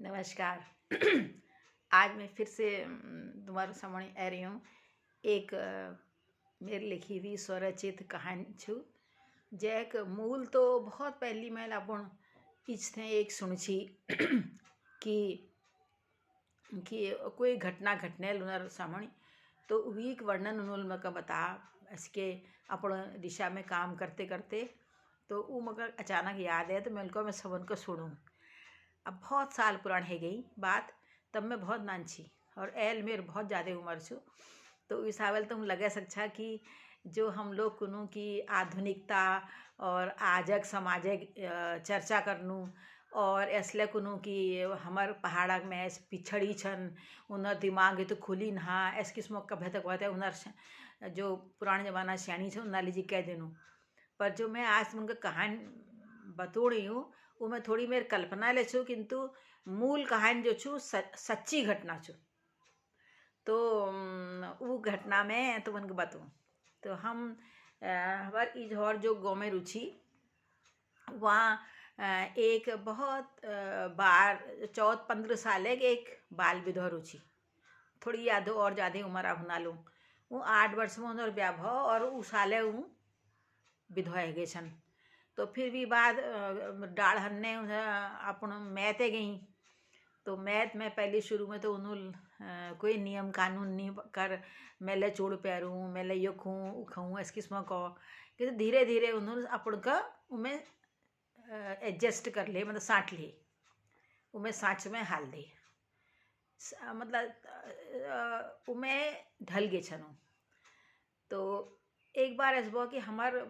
नमस्कार। आज मैं फिर से तुम्हारे सामने आ रही हूँ। एक मेरी लिखी हुई स्वरचित कहानी छू जैक मूल तो बहुत पहली मैं अपन इच्छे एक सुन छी कि कोई घटना घटने लुनर सामने तो वीक वर्णन उन्होंने मका बता इसके अपन दिशा में काम करते करते तो वो मगर अचानक याद है तो मैं सबन को सुनूँ। अब बहुत साल पुरानी है गई बात, तब मैं बहुत नान छी और एल मेर बहुत ज़्यादा उम्र छू। तो इस हावल तुम लगे सकछा कि जो हम लोग कुनू की आधुनिकता और आजक सामाजिक चर्चा करनू और इसलिए कुनू की हमार पहाड़ में पिछड़ी छन उनर दिमाग तो खुली नहा ऐस किस्म का भेतक होता है उनर जो पुराने जमाना श्याणी छे उन्ना लीजिए कह देनू। पर जो मैं आज तुमको कहानी बतो रही हूँ वो मैं थोड़ी मेरी कल्पना ले छू किंतु मूल कहानी जो छू सच्ची घटना छू। तो वो घटना में तुमन को बताऊँ तो हम हमार इजहर जो गाँव में रुचि वहाँ एक बहुत बार 14-15 साल एक बाल विधवा रुचि थोड़ी याद और ज़्यादा उम्र अब ना लूँ वो 8 वर्ष में उन्होंने ब्याह भाव और उस साले वो विधवा है गए छन। तो फिर भी बाद डाढ़ हन्ने अपन मैते गई तो मैथ में पहले शुरू में तो उन्होंने कोई नियम कानून नहीं कर मेले चूड़ पैरूँ मेले यो खूँ खाऊँ इस किस्म को कि धीरे धीरे उन्होंने अपन का उमें एडजस्ट कर ले मतलब साँट ले उमें साँच में हाल दे मतलब उमें ढल गए छनू। तो एक बार ऐसा कि हमार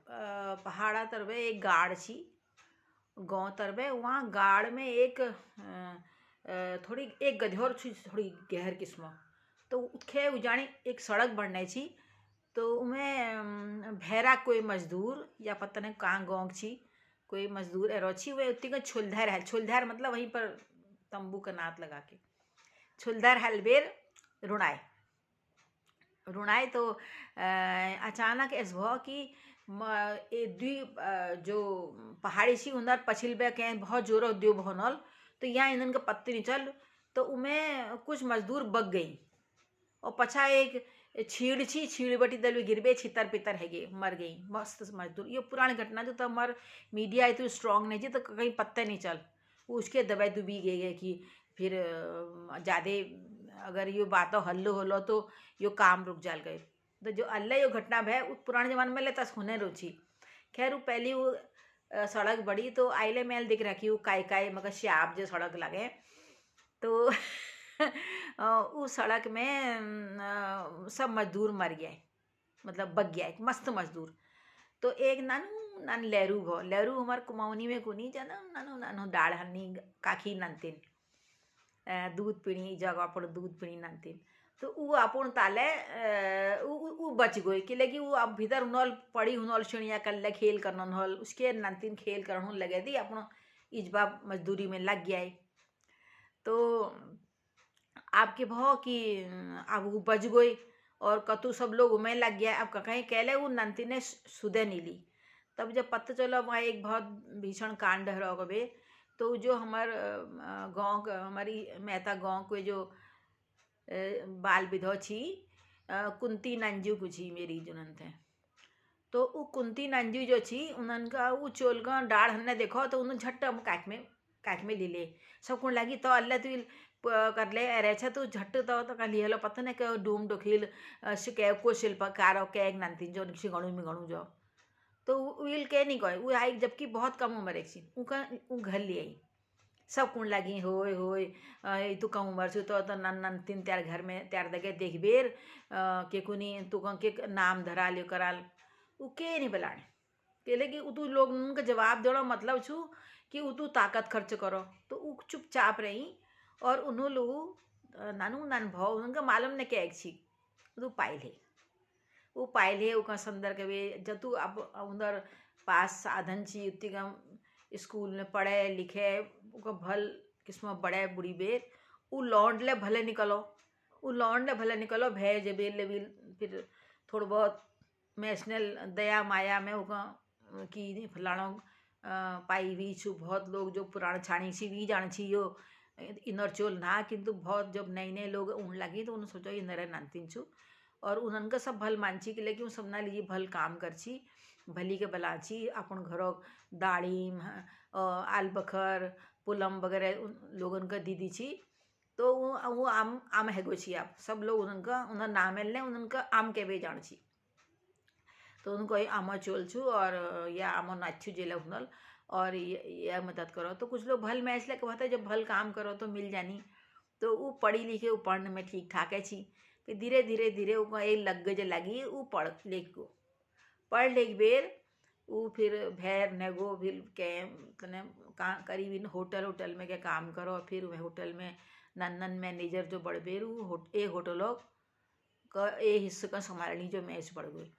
पहाड़ा तरबे एक गाड़ छी गाँव तरबे वहाँ गाड़ में एक थोड़ी एक गधोर छी थोड़ी गहर किस्म तो खे उजानी एक सड़क बनने छी तो उमें भैरा कोई मजदूर या पता नहीं कहाँ गाँव छी कोई मजदूर एरो छी वे उतनी का छुलधर है छुलधर मतलब वहीं पर तंबू का नात लगा के छुलधर हलबेर रुणाए रुणाए तो अचानक ऐस भो कि जो पहाड़ी सी उधर पछिल बे के बहुत जोर उद्योग भनल तो यहाँ इन्हन का पत्ती नहीं चल तो उमें कुछ मजदूर बग गई और पछा एक छीड़ छी छीड़ बटी दल गिरबे छितर पितर है गए मर गई मस्त मजदूर। ये पुरानी घटना जो तो हमार मीडिया इतनी स्ट्रांग नहीं थी तो कहीं पत्ते नहीं चल उसके दबाई दुबी गए कि फिर ज़्यादा अगर ये बातों हल्लो होलो तो यो काम रुक जाल गए। तो जो अल्लाह यो घटना भै पुराने जमाने में लेता होने रुचि खैर वो पहली वो सड़क बड़ी तो आइले मेल दिख रहा कि वो काय मगर श्याप जो सड़क लगे तो उस सड़क में सब मजदूर मर गए मतलब बग गया एक मस्त मजदूर। तो एक नानू नान लहरू भो लहरू हमार कुमाऊनी में कुनी जाना नानू नानू डाढ़ हन्नी काखी नंतिन दूध पीनी जगह पर दूध पीनी नंतिन तो वो अपन ताले वो बच गई कि लेकिन वो अब भीतर नल पड़ी नल चिड़िया कल खेल करना नल उसके नंतिन खेल करने लगे थी अपन इजबा मजदूरी में लग गया है। तो आपके भाव कि अब वो बच गई और कतु सब लोग उमें लग गया अब कहीं कहले वो नंती ने सुधे नहीं ली। तब जब पता चला वहाँ एक बहुत भीषण कांड रह गए तो जो हमार गांव हमारी मेहता गांव के जो बाल विधवा छी कुंती नंजू कुछ मेरी जुनन थे तो वो कुंती नंजू जो छी उनका वो चोलगा डाढ़ हमने देखो तो उन्होंने झट्ट काट में ले ले सब कुछ लगी तो अल्लाह तू कर ले रहे छे तो झट्ट तो कर लिया लो पता नहीं क्या डूम डोखिल को शिल्पकार के एक नंती जो सिगणु मिगणु जो तो विल के नहीं कहे वो आई जबकि बहुत कम उम्र एक सी वो घर ले आई सब कुण लगी होय होय तू कम उम्र छू तो नन नन तीन त्यार घर में त्यार दगे देख बेर के कुनी तू के नाम धरा लियो कराल वो के नहीं बुलाने के लगे तू लोग उनका जवाब देना मतलब छू कि वो तू ताकत खर्च करो तो वो चुपचाप रही और उन्होंने लोग नानू नान भाव उनका मालूम ने क्या एक छी वो पाइले वो पाइले वो संदर के वे जब तू अब उधर पास साधन छी उतनी कम स्कूल में पढ़े लिखे वो भल किस्म बड़े बुढ़ी बेर वो लौंड ले भले निकलो वो लौंड ले भले निकलो भय जबेल ले फिर थोड़ा बहुत नेशनल दया माया में वो की फलाणों पाई भी छू बहुत लोग जो पुराण छाणी सी भी जान छी यो इनर चोल ना किंतु बहुत जब नए नए लोग उन लगी तो उन्हें सोचो इनर नानतीन छु और उनका सब भल मानची के लेकिन सब ना लीजिए भल काम करची भली के बलाची अपन घरों दाड़ीम आल बखर पुलम वगैरह उन लोगन का दीदी छी तो वो आम आम हैगो छी आप सब लोग उनका उन्हें नाम ले उनका आम के भी जान छी तो उनको ये आमा चोल छू और या आमो नाचू जेला हुनल और ये मदद करो तो कुछ लोग भल मैच लेके कहते जब भल काम करो तो मिल जानी तो वो पढ़ी लिखे वो पढ़ने में ठीक ठाक है छी फिर धीरे धीरे धीरे वो एक लग जो लगी वो पढ़ लेक बेर वो फिर भैर नेगो फिर के तने करीब इन होटल में के काम करो फिर वह होटल में नन मैनेजर जो बड़ बेर वो ए होटलों का ए हिस्से का संभालनी जो मैच बढ़ गई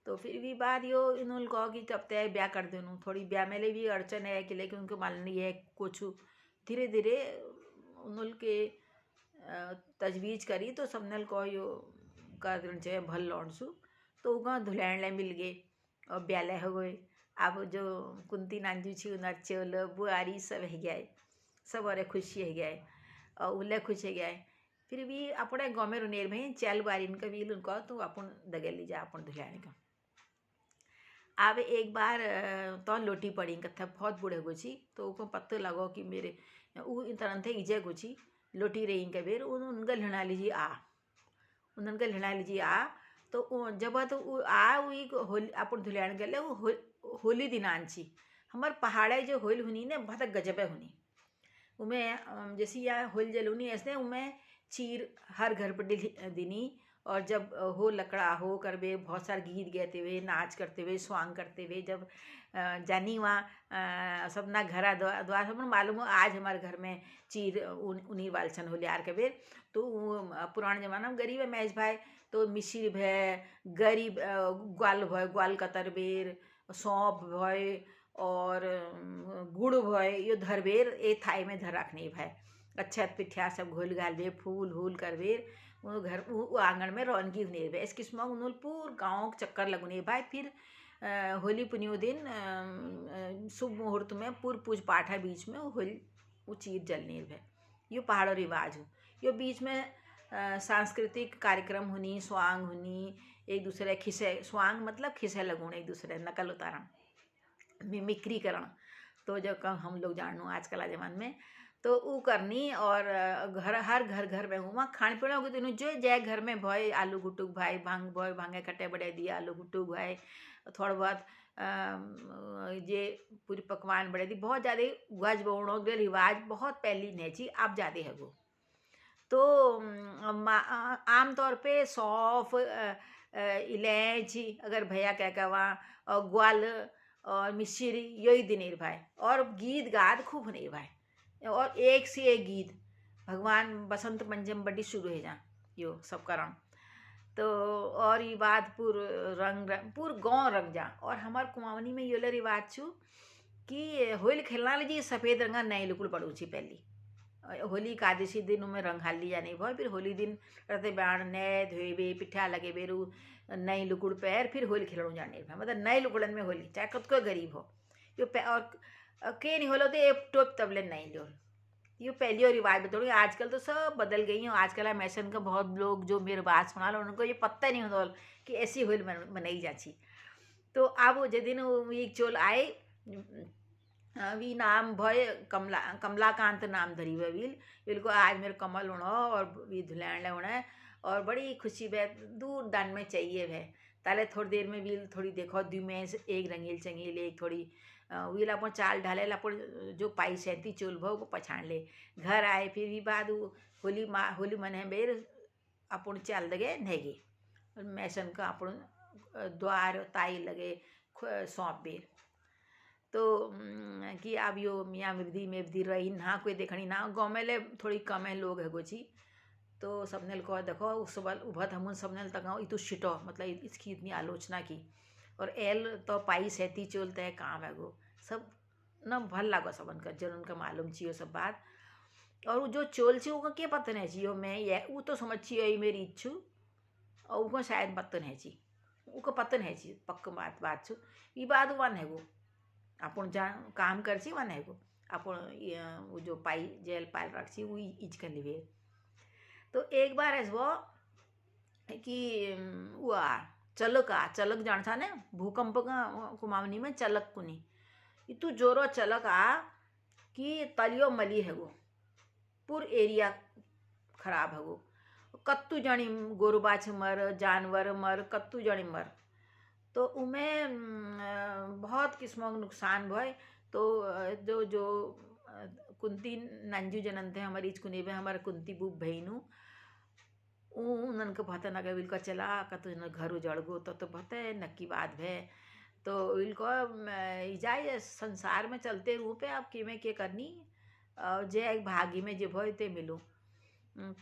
तो फिर भी बात यो इन्होंने कहा कि तब तय ब्याह कर देनू थोड़ी ब्याह में भी अड़चन है कि लेकिन उनको मालनी है कुछ धीरे धीरे उन्होंने के तजवीज़ करी तो सबने कहो यो कर देना चाहिए भल लौंडसू तो वहाँ धुलैन ले मिल गए और ब्याह हो गए अब जो कुंती नांजू छी उनर चोल बुआरी सब है गए सब और खुशी है गए और उल्ले खुश है गए फिर भी अपने गाँव में रुनेर में चल बारी इनका भी उनका तो अपन दगे लीजिए अपन धुलैन का अब एक बार तो लोटी पड़ी कथा बहुत बूढ़े गुची तो उनको पत्ते लगो कि मेरे वो तरह थे इजे गुची लोटी रही के बेर उनका लिना लीजिए उनका लिना लीजिए तो जब तो वही होली अपन धुलैन गले वो होली दिनान छी हमार पहाड़े जो होल हुनी ने बहुत गजबे हुनी उमें जैसे यहाँ होल जल हुनी ऐसे उमें चीर हर घर पर दिनी और जब हो लकड़ा हो करवे बहुत सारे गीत गाते हुए नाच करते हुए स्वांग करते हुए जब जानी वहाँ सब ना घरा द्वार सब मालूम हो आज हमारे घर में चीर उन्हीं वालसन हो लियार के बेर तो पुराने ज़माना में गरीब है मैच भाई तो मिश्री भय गरीब ग्वाल कतर बेर सौंप भय और गुड़ भय यो धर बेर ए थाई में धर रखने भाई अच्छा पिठिया सब घोल घाल बे फूल हूल कर बेर वो घर वो आंगन में रौनकी हुने भाई इस किस्म उन्होंने पूर गाँव चक्कर लगने भाई फिर होली पुनियो दिन शुभ मुहूर्त में पूर पूज पाठ है बीच में होली वो चीर जलने भाई यो पहाड़ों रिवाज हो यो बीच में सांस्कृतिक कार्यक्रम हुनी स्वांग हुनी एक दूसरे खिसे स्वांग मतलब खिसे लगुण एक दूसरे नकल उतारण मिमिक्री करण तो जब हम लोग जानू आजकल जमान में तो वो करनी और हर घर में हुआ खान पीना के दिन जो जय घर में भय आलू गुटुक भाई भांग भय भांगे कटे बड़े दिया आलू गुटुक भाई थोड़ा बहुत ये पूरी पकवान बड़े दी बहुत ज़्यादा गज बउणों के रिवाज बहुत पहली नेची अब ज़्यादा है वो तो आम तौर पे सौंफ इलायची अगर भैया क्या वहाँ और ग्वाल और मिश्री यही दिन भाई और गीत गाद खूब नहीं भाई और एक से एक गीत भगवान बसंत पंचम बड़ी शुरू है जा यो सब करण तो और ये बात पूर गाँव रंग जा और हमार कुमावनी में ये रिवाज छू कि होली खेलना लीजिए सफ़ेद रंगा नए लुकुल पड़ू छी पहली होली एकादशी दिन में रंग हाल लिया नहीं भाई फिर होली दिन रहते बाण नए धोबे पिठा लगे बेरू नई लुकुड़ पैर फिर होली खेलू जाने मतलब नए लुकुड़न में होली चाहे खुद को गरीब हो यो और के नहीं होलो तो एक टोप तबले नहीं लो यो पहली और रिवाज बतौड़ी आजकल तो सब बदल गई हैं आजकल अमेसन का बहुत लोग जो मेरे बात सुना लो उनको ये पता नहीं होता कि ऐसी होली मनाई जाती तो अब जिस दिन एक चोल आए वी नाम भय कमलाकांत नाम धरी हुए वील को आज मेरे कमल होना और वी धुलैंड होना और बड़ी खुशी वह दूर दान में चाहिए वह ताले थोड़ी देर में वील थोड़ी देखो दी में एक रंगील चंगील एक थोड़ी वील अपन चाल ढाले अपन जो पाई सहती चोल भो को पछाण ले घर आए फिर भी बाद होली मने बेर अपन चाल दगे नेगे मैसन का अपन द्वार ताई लगे सौंप बेर तो कि अब यो मियाँ मिर्दी रही ना कोई देखनी ना गाँव में ले थोड़ी कम है लोग है गोची तो सबने कहो देखो उस उभत हम सबने तक इतु छिटो मतलब इसकी इतनी आलोचना की और एल तो पाई सहती चोलते है काम है वो सब न भल लागो सबन का जन उनका मालूम चाहिए सब बात और वो जो चोल छी वो क्या पता नहीं चाहिए मैं ये वो तो समझ चाहिए मेरी इच्छू और उनको शायद पता नहीं चाहिए उनको पता नहीं चाहिए पक्का बात छू ये बात वन है वो अपन जा काम कर वन है वो अपन वो जो पाई जेल पाल रखी वो इज कर लिवे। तो एक बार ऐसा कि हुआ चलक जान था ने भूकंप का कुमावनी में चलक कुनी इतु जोरो चलक आ कि तलियो मली है वो पूर एरिया खराब है वो कत्तू जानी गोरु बाछ मर जानवर मर कत्तू जानी मर। तो उमें बहुत किस्मों का नुकसान भय। तो जो जो कुंती नंजू जनन थे हमारी कुनी में हमारे कुंती बुब बहनू उनन के भते नगे विल का चला कतो न घर उजड़ गो तो भते नक्की बात भे। तो इनको जाए संसार में चलते रूह पे आप कि में के करनी जे एक भागी में जे भय ते मिलूँ।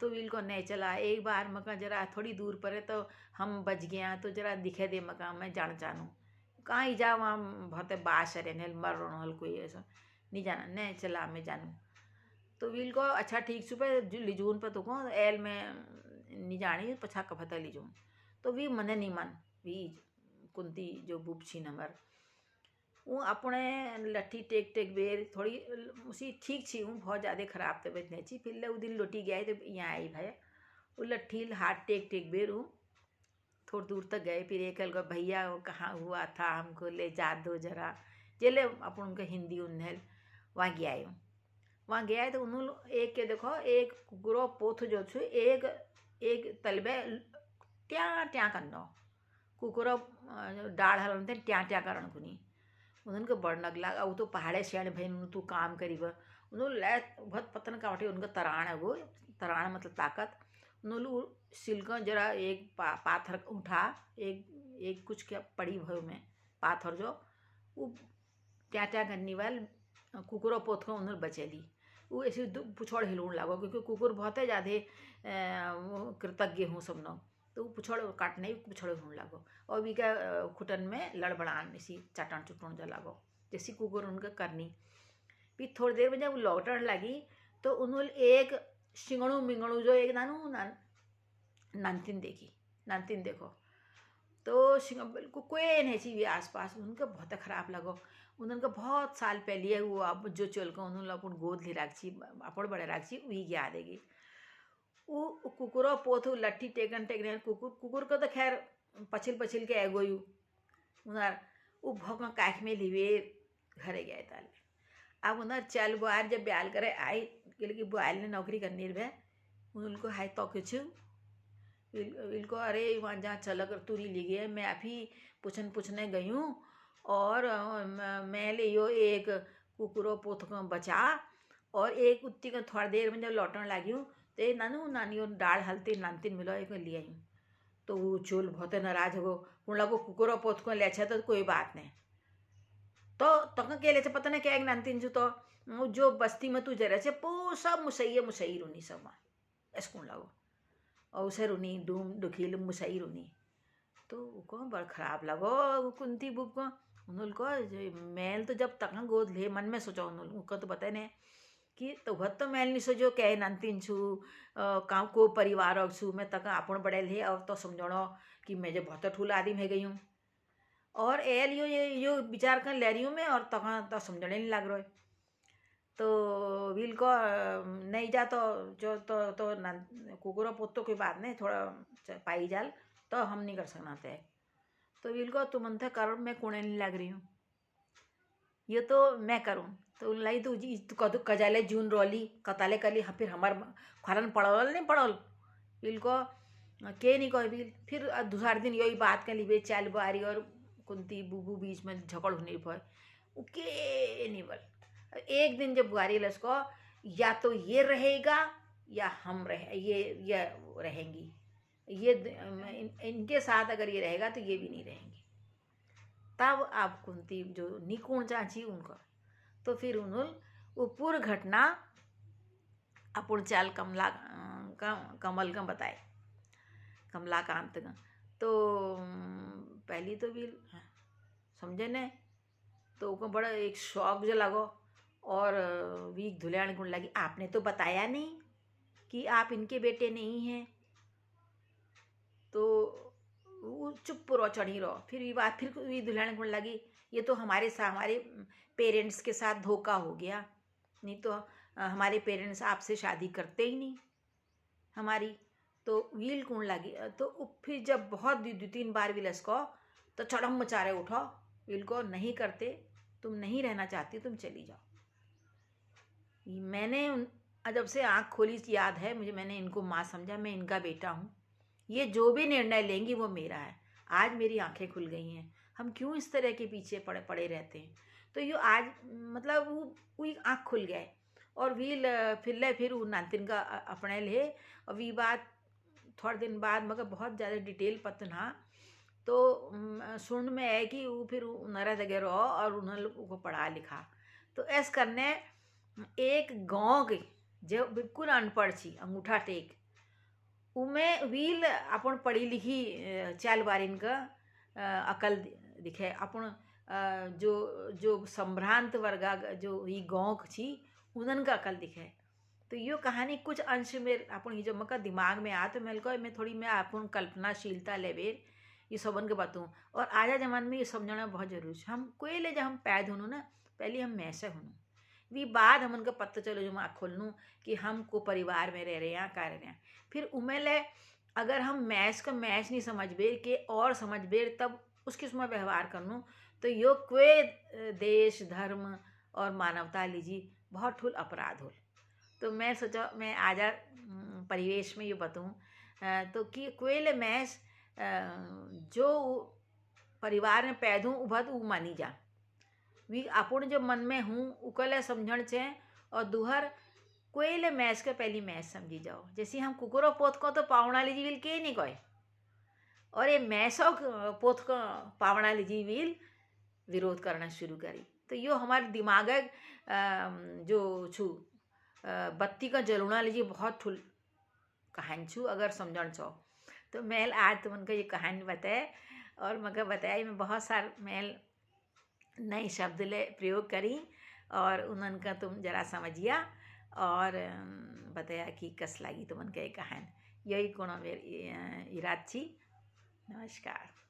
तो इनको नहीं चला एक बार मका जरा थोड़ी दूर पर है तो हम बच गया तो जरा दिखे दे मका मैं जान जानूँ कहाँ ही जा वहाँ बहुत बास है मर हल कोई ऐसा नहीं जाना नहीं चला मैं जानूँ। तो विल को अच्छा ठीक सुबह लिजून पर तो को एल में नहीं जानी पछा कफता लिजून। तो वी मने नहीं मन वी कुंती जो बुब छी नंबर वो अपने लट्ठी टेक टेक बेर थोड़ी उसी ठीक छी हूँ बहुत ज़्यादा ख़राब तबीयत नहीं छी। फिर वो दिन लोटी गए तो यहाँ आई भाई वो लट्ठी हाथ टेक टेक बेर हूँ थोड़ी दूर तक गए। फिर एक का भैया वो कहाँ हुआ था हमको ले जा दो जरा जेले अपन उनका हिंदी उन्हें वहाँ गया हूँ। वहाँ गया है तो उन्होंने एक के देखो एक कुकुरो पोथ जो छू एक एक तलबे ट्या ट्या करना कुकुरो डाढ़ हलन थे ट्या ट्या करण कुनी उनके बड़ नगला वो तो पहाड़े शेण भाई तू काम करीब उन्होंने लै बहुत पतन का उनका तराण है वो तराण मतलब ताकत उन्होंने सिल्क जरा एक पाथर उठा एक कुछ क्या पड़ी भयो में पाथर जो वो ट्या ट्या करनी वाल कुकुरो पोथ को उन्होंने बचेली। वो ऐसे पुछड़ हिलूण लागो क्योंकि कुकुर बहुत ही ज़्यादा कृतज्ञ हूँ सब न। तो वो पुछड़ काटने पुछड़ होने लागो और भी क्या खुटन में लड़बड़ान इसी चटन चुटन जा लागो जैसी कुकुर उनका करनी। फिर थोड़ी देर में जब लौटने लगी तो उन्होंने एक शिंगणु मिंगणु जो एक नानतीन देखी नानतीन देखो तो बिल्कुल कोई नहीं सी भी आस पास उनका बहुत ख़राब लगो। उनका बहुत साल पहले वो अब जो चल कर उन्होंने अपन गोद ले राखी अपड़ बड़े राखी वही याद देगी वो कुकुरो पोथू लट्ठी टेकन टेकने कुकुर को तो खैर पछिल के एगो यू उनार वो भोग काख में लिवे घरे गए ताले। अब उनार चल बुआर जब ब्याल करे आई कि बुआल ने नौकरी करनी रहे उनको हाय तो कुछ इनको अरे वहाँ जहाँ चल कर तू नहीं ली गई मैं अभी पूछने गई हूँ और मैं ले यो एक कुकुरो पोथ को बचा और एक उत्ती का थोड़ी देर में जब लौटने लगी हूँ तो नानू नानी डाल हलती नानतीन मिलो एक ले आई हूँ। तो वो चोल बहुत नाराज हो उन लगो कुकुरो पोथ को ले तो कोई बात नहीं तो तक के ले पता नहीं क्या एक नानतीन तो जो बस्ती में तू जरा से पो सब मुसई रुनी सब वहाँ ऐसा लगो और उसे रुनी डूम दुखील मुसई रुनी। तो को बड़ खराब लगो कुंती बुब को उन्होंने को मैल तो जब तक गोद ले मन में सोचो उनको तो बताए नहीं कि तो बहुत तो मैल नहीं सोचो क्या नानतीन छू काम को परिवार छू मैं तक आपण बड़े ले और तो समझो कि मैं जो बहुत ठूल आदमी है गई हूँ और एल यो विचार कर ले रही हूँ मैं और तक तो समझने नहीं लग रहा है। तो विल को नहीं जा तो जो तो कुकुरो पोतो कोई बात नहीं थोड़ा पाई जाल तो हम नहीं कर सकना थे। तो विल को तुम अंत कर मैं कोने नहीं लग रही हूँ ये तो मैं करूँ तो लाई तो जी कदू कजाले जून रोली कताले कली फिर हमार खरन पड़ल नहीं पड़ल विल को के नहीं कह बिल फिर दूसरे दिन यही बात कर ली बे चाल बारी और कुंती बुबू बीच में झगड़ होने पर के नहीं बोल। एक दिन जब बुआरी लसको या तो ये रहेगा या हम ये रहेंगी ये इनके साथ अगर ये रहेगा तो ये भी नहीं रहेंगी। तब आप कुंती जो निकुण चाची उनको तो फिर उन्होंने वो पूरी घटना अपन चाल कमल का बताए कमलाकांत का। तो पहली तो भी समझे न तो उसको बड़ा एक शौक जो लगो और वीक धुलियान गुण लगी आपने तो बताया नहीं कि आप इनके बेटे नहीं हैं। तो वो चुप रहो चढ़ी रहो फिर भी बात फिर भी दुल्हन गुण लगी ये तो हमारे पेरेंट्स के साथ धोखा हो गया नहीं तो हमारे पेरेंट्स आपसे शादी करते ही नहीं हमारी। तो व्हील कौन लगी तो फिर जब बहुत 2-3 बार व्हीलस को तो चढ़म मचारे उठो व्हील को नहीं करते, तुम नहीं रहना चाहती तुम चली जाओ। मैंने जब से आँख खोली याद है मुझे, मैंने इनको माँ समझा, मैं इनका बेटा हूँ, ये जो भी निर्णय लेंगी वो मेरा है। आज मेरी आंखें खुल गई हैं, हम क्यों इस तरह के पीछे पड़े पड़े रहते हैं। तो यो आज मतलब वो आँख खुल गए और व्हील फिर वो नातिन का अपने ले। और वी बात थोड़े दिन बाद मगर बहुत ज़्यादा डिटेल पता ना, तो सुन में है कि वो फिर नरा जगह रहो और उन्होंने लोग को पढ़ा लिखा। तो ऐस करने एक गाँव के जो बिल्कुल अनपढ़ छी अंगूठा टेक उमे व्हील अपन पढ़ी लिखी चाल बारिन का अकल दिखे अपन जो जो संभ्रांत वर्गा जो ही गाँव छी उनन का अकल दिखे। तो यो कहानी कुछ अंश में अपन ही जो मका दिमाग में आ तो मेरे को मैं थोड़ी मैं अपन कल्पनाशीलता लेवेर ये सबन के बताऊँ। और आजा जमान में ये समझना बहुत जरूरी है। हम कोई ले जब हम पैद होनू ना पहले हम मैसे होनू वी बाद हमन का पता चलो जो आँख खोलनू कि हम को परिवार में रह रहे हैं का रह रहे हैं। फिर उमेले अगर हम मैच का मैच नहीं समझ बे के और समझ बे तब उसके उसमें व्यवहार करनू तो यो कोई देश धर्म और मानवता लीजिए बहुत ठुल अपराध हो। तो मैं सोचा मैं आजा परिवेश में ये बताऊँ तो कि कोई मैच जो परिवार में पैदा हूँ उभत उ मानी जा वी अपन जो मन में हूँ उकले समझण छे। और दुहर कोई ले मैच के पहली मैच समझी जाओ। जैसे हम कुकुरो पोत को तो पावना लीजी विल के नहीं कोई, और ये मैसो पोत को पावना लीजी विल विरोध करना शुरू करी। तो यो हमारे दिमाग जो छू बत्ती का जलूना लीजिए बहुत ठुल कहानी छू अगर समझण छो। तो मैल आज तुमन को ये कहानी बताए और मगर बताया मैं बहुत सार मैल नए शब्द ले प्रयोग करी और उनन का तुम जरा समझिया और बताया कि कस लगी तुमन का ये कहानी। यही कोनो मेरी इराद छी। नमस्कार।